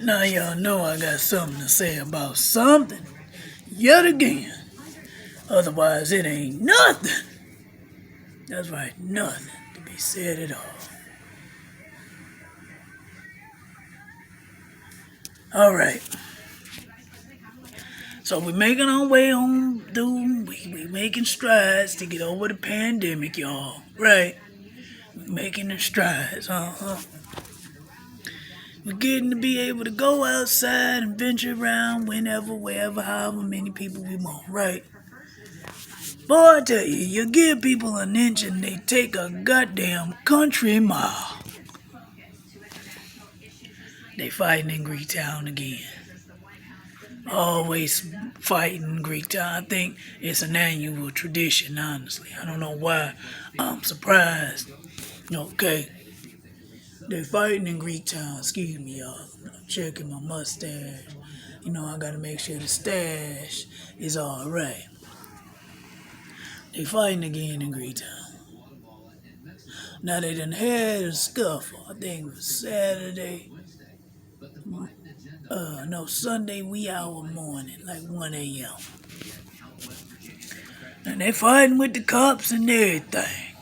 Now y'all know I got something to say about something yet again. Otherwise, it ain't nothing. That's right, nothing to be said at all. All right. So we're making our way on through. We making strides to get over the pandemic, y'all. Right? We're making the strides. We're getting to be able to go outside and venture around whenever, wherever, however many people we want. Right? Boy, I tell you, you give people an inch and they take a goddamn country mile. They fighting in Greektown again. Always fighting in Greektown. I think it's an annual tradition, honestly. I don't know why. I'm surprised. Okay. They fighting in Greektown. Excuse me, y'all. I'm checking my mustache. You know, I gotta make sure the stash is alright. They fighting again in Greektown. Now they done had a scuffle. I think it was Saturday. No, Sunday wee hour morning, like 1 a.m. And they fighting with the cops and everything.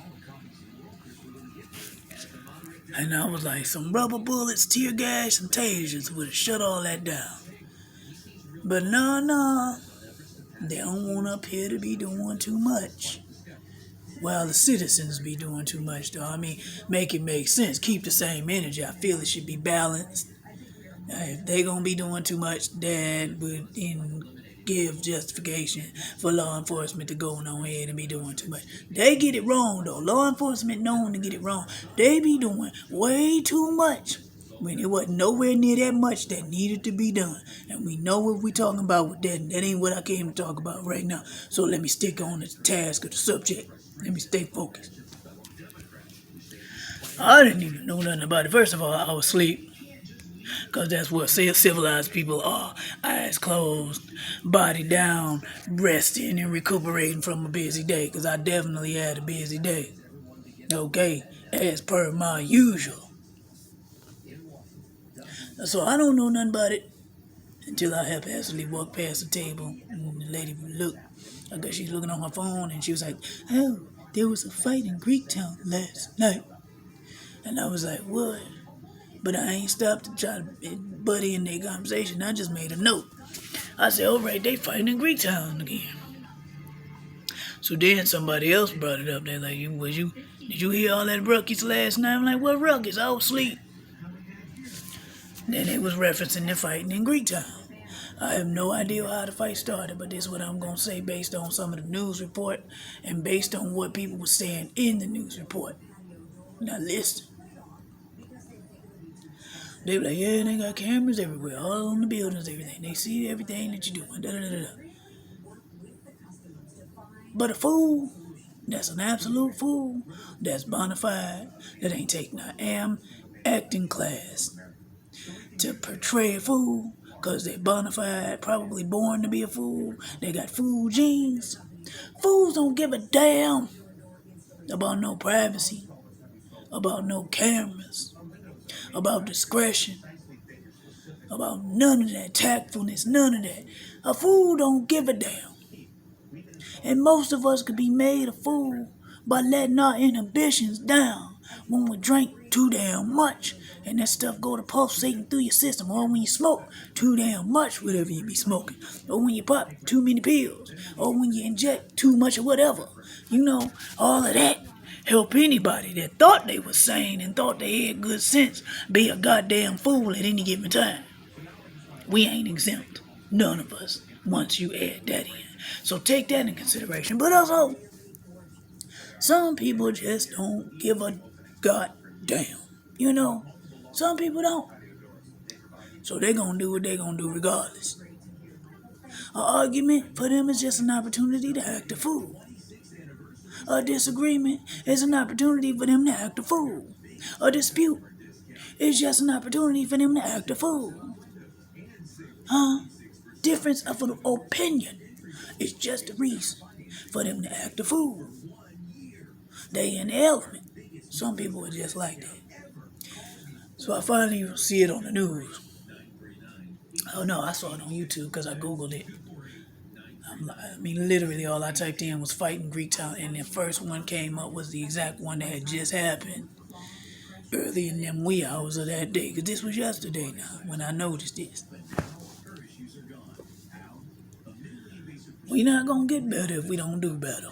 And I was like, some rubber bullets, tear gas, and tasers would have shut all that down. But no, they don't want up here to be doing too much. Well, the citizens be doing too much, though. I mean, make it make sense. Keep the same energy. I feel it should be balanced. If they gonna be doing too much, that would give justification for law enforcement to go on ahead and be doing too much. They get it wrong, though. Law enforcement known to get it wrong. They be doing way too much when it wasn't nowhere near that much that needed to be done. And we know what we talking about with that, and that ain't what I came to talk about right now. So let me stick on the task of the subject. Let me stay focused. I didn't even know nothing about it. First of all, I was asleep. Because that's what civilized people are. Eyes closed, body down, resting and recuperating from a busy day. Because I definitely had a busy day. Okay, as per my usual. So I don't know nothing about it until I haphazardly walked past the table. And the lady looked. I guess she's looking on her phone and she was like, oh, there was a fight in Greektown last night. And I was like, what? But I ain't stopped to try to buddy in their conversation. I just made a note. I said, all right, they fighting in Greektown again. So then somebody else brought it up. They're like, did you hear all that ruckus last night? I'm like, what ruckus? I was asleep. Then it was referencing the fighting in Greektown. I have no idea how the fight started, but this is what I'm going to say based on some of the news report and based on what people were saying in the news report. Now listen. They were like, yeah, they got cameras everywhere, all on the buildings, everything. They see everything that you're doing, da-da-da-da. But a fool, that's an absolute fool, that's bona fide, that ain't taking an acting class to portray a fool, because they're bona fide, probably born to be a fool. They got fool genes. Fools don't give a damn about no privacy, about no cameras, about discretion, about none of that tactfulness, none of that. A fool don't give a damn. And most of us could be made a fool by letting our inhibitions down when we drink too damn much and that stuff go to pulsating through your system, or when you smoke too damn much, whatever you be smoking, or when you pop too many pills, or when you inject too much of whatever. You know, all of that help anybody that thought they was sane and thought they had good sense be a goddamn fool at any given time. We ain't exempt. None of us, once you add that in. So take that in consideration. But also, some people just don't give a goddamn. You know, some people don't. So they gonna do what they gonna do regardless. An argument for them is just an opportunity to act a fool. A disagreement is an opportunity for them to act a fool. A dispute is just an opportunity for them to act a fool. Difference of an opinion is just a reason for them to act a fool. They in the element. Some people are just like that. So I finally see it on the news. Oh no, I saw it on YouTube because I Googled it. I mean, literally all I typed in was fighting Greektown, and the first one came up was the exact one that had just happened early in them wee hours of that day. Because this was yesterday now when I noticed this. We not gonna get better if we don't do better.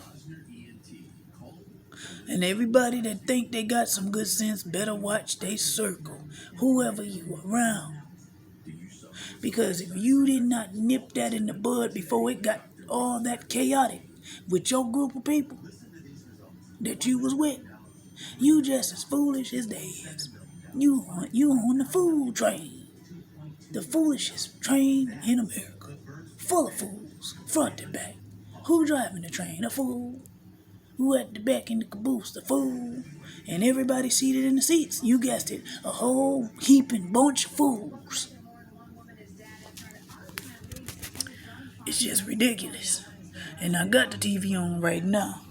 And everybody that think they got some good sense better watch they circle, whoever you around. Because if you did not nip that in the bud before it got all that chaotic with your group of people that you was with, you just as foolish as they is. You on the fool train. The foolishest train in America. Full of fools, front to back. Who driving the train? A fool. Who at the back in the caboose? The fool. And everybody seated in the seats. You guessed it. A whole heaping bunch of fools. It's just ridiculous. And I got the TV on right now.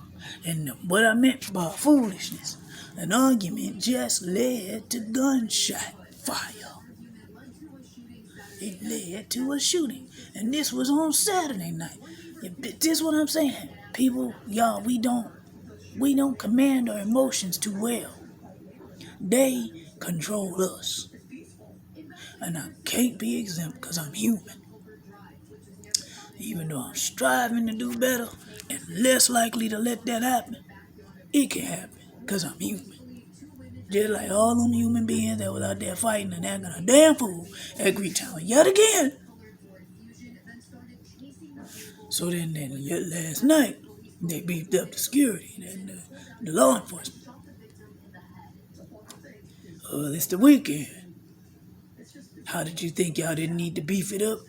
And what I meant by foolishness, an argument just led to gunshot fire. It led to a shooting. And this was on Saturday night. This is what I'm saying. People, y'all, we don't command our emotions too well. They control us. And I can't be exempt because I'm human. Even though I'm striving to do better and less likely to let that happen, it can happen because I'm human. Just like all them human beings that was out there fighting and acting a damn fool at Greektown yet again. So then last night, they beefed up the security and the law enforcement. Well, it's the weekend. How did you think y'all didn't need to beef it up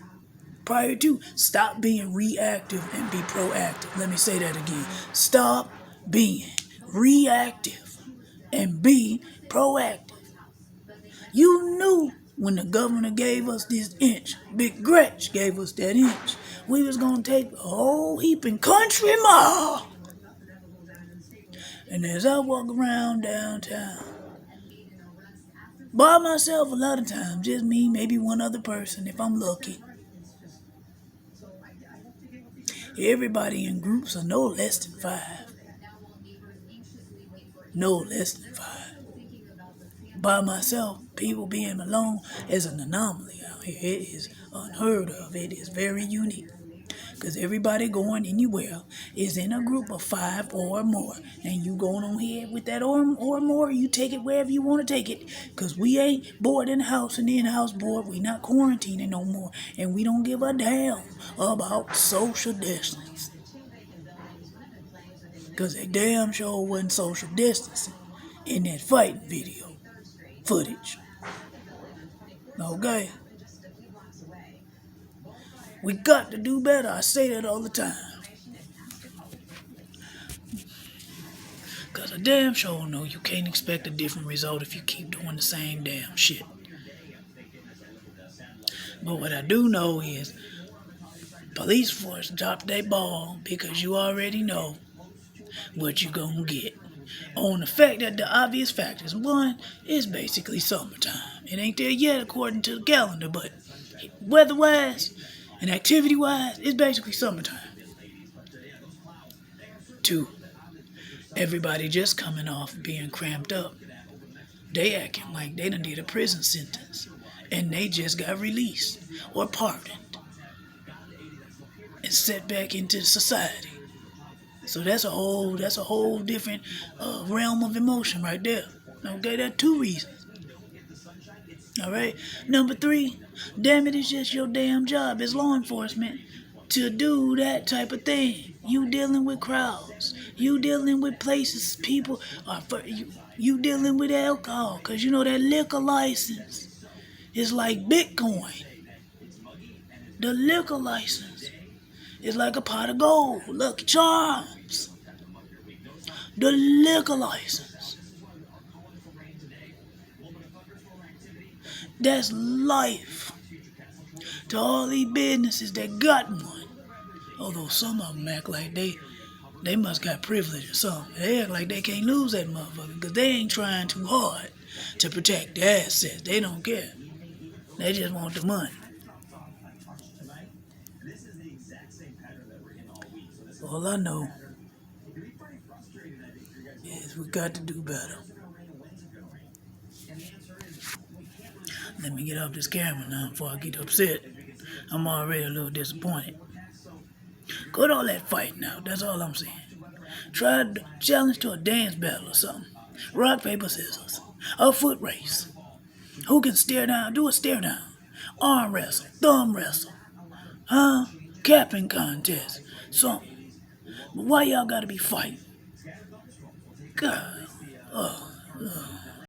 prior to? Stop being reactive and be proactive. Let me say that again. Stop being reactive and be proactive. You knew when the governor gave us this inch, Big Gretch gave us that inch, we was going to take a whole heaping country mile. And as I walk around downtown, by myself a lot of times, just me, maybe one other person if I'm lucky. Everybody in groups of no less than 5. No less than 5. By myself, people being alone is an anomaly out here. It is unheard of. It is very unique. Because everybody going anywhere is in a group of 5 or more. And you going on here with that or more, you take it wherever you want to take it. Because we ain't bored in the house and in the house bored. We not quarantining no more. And we don't give a damn about social distance. Because they damn sure wasn't social distancing in that fighting video footage. Okay? We got to do better. I say that all the time. Because I damn sure know you can't expect a different result if you keep doing the same damn shit. But what I do know is police force drop their ball because you already know what you gonna get. On the fact that the obvious factors. One, it's basically summertime. It ain't there yet according to the calendar, but weather-wise and activity-wise, it's basically summertime. 2, everybody just coming off being cramped up. They acting like they done did a prison sentence and they just got released or pardoned and set back into society. So that's a whole different realm of emotion right there. Okay, that's 2 reasons. All right. Number 3, damn it, it's just your damn job as law enforcement to do that type of thing. You dealing with crowds. You dealing with places people are for you dealing with alcohol, because you know that liquor license is like Bitcoin. The liquor license is like a pot of gold. Lucky Charms. The liquor license. That's life to all these businesses that got one. Although some of them act like they must got privilege or something. They act like they can't lose that motherfucker because they ain't trying too hard to protect their assets. They don't care. They just want the money. All I know is we got to do better. Let me get off this camera now before I get upset. I'm already a little disappointed. Cut all that fighting out, that's all I'm saying. Try to challenge to a dance battle or something. Rock, paper, scissors. A foot race. Who can stare down? Do a stare down. Arm wrestle. Thumb wrestle. Huh? Capping contest. Something. But why y'all gotta be fighting? God. Oh.